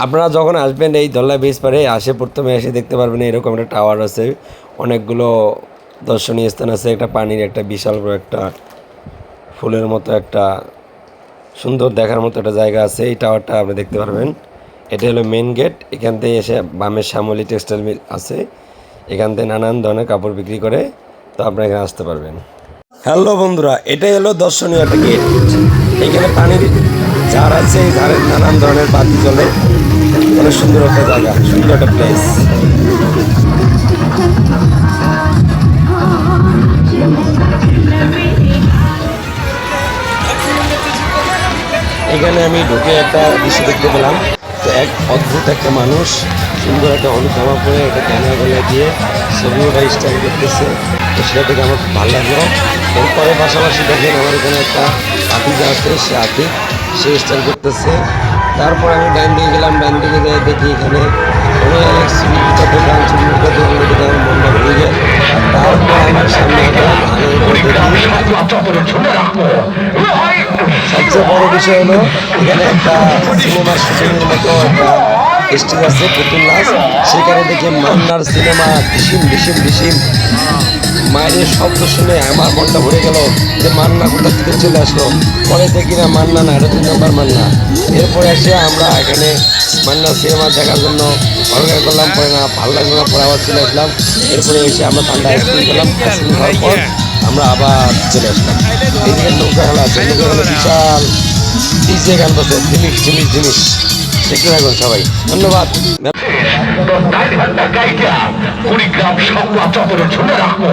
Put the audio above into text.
আপনারা যখন আসবেন এই ধল্লা ব্রিজ পারে প্রথমে এসে দেখতে পারবেন এরকম একটা টাওয়ার আছে, অনেকগুলো দর্শনীয় স্থান আছে, একটা পানির একটা বিশাল বড় একটা ফুলের মতো একটা সুন্দর দেখার মতো একটা জায়গা আছে। এই টাওয়ারটা আপনি দেখতে পারবেন। এটা হলো মেন গেট। এখান থেকে এসে বামের শ্যামলী টেক্সটাইল মিল আছে, এখান থেকে নানান ধরনের কাপড় বিক্রি করে, তো আপনারা এখানে আসতে পারবেন। হ্যালো বন্ধুরা, এটাই হলো দর্শনীয় একটা গেট। এখানে পানির ঝাড় আছে, এই ঝাড়ের নানান ধরনের বাতি জ্বলে, অনেক সুন্দর একটা জায়গা, সুন্দর একটা প্লেস। এখানে আমি ঢুকে একটা দৃশ্য দেখতে পেলাম। তো এক অদ্ভুত একটা মানুষ সুন্দর একটা হলুদ জামা পরে একটা ক্যামেরা গলায় দিয়ে ছবি ওটা স্টাইল করতেছে, তো সেটা থেকে আমার খুব ভালো লাগলো। এরপরে পাশাপাশি দেখেন আমার এখানে একটা আতিক আছে, সে স্টাইল করতেছে। তারপর আমি ডান দিকে গেলাম, ডান দিকে যেয়ে দেখি এখানে অনেক সুবিধা দোকান, সুবিধা দোকান দেখে আমার মনটা ভরে যায়। তারপর আমার সামনে সবচেয়ে বড় বিষয় হলো এখানে একটা সিনেমার শুটিংয়ের মতো একটা স্টেজ আছে, পুতুল নাচ। সেখানে দেখে মান্নার সিনেমা ভীষণ ভীষণ ভীষণ মায়ের শব্দ শুনে আমার মনটা ভরে গেল যে মান্না কোথা থেকে চলে আসলো। পরে দেখি না মান্না না, এটা 2 নম্বর মান্না। এরপরে এসে আমরা এখানে মান্নার সিনেমা দেখার জন্য অপেক্ষা করলাম, পরে না ভালো লাগলো না, পরে আবার চলে আসলাম। এরপরে এসে আমরা ঠান্ডা আইসক্রিম খেলাম, আইসক্রিম খাওয়ার পর আমরা আবার চলে আসলাম। এইদিকে নৌকা খেলা আছে, নৌকা খেলা বিশাল ডিজে গান বসে, জিনিস জিনিস জিনিস দেখতে থাকুন সবাই। ধন্যবাদ। কুড়িগ্রাম সংবাদ চত্বরে ঝুলে রাখবো।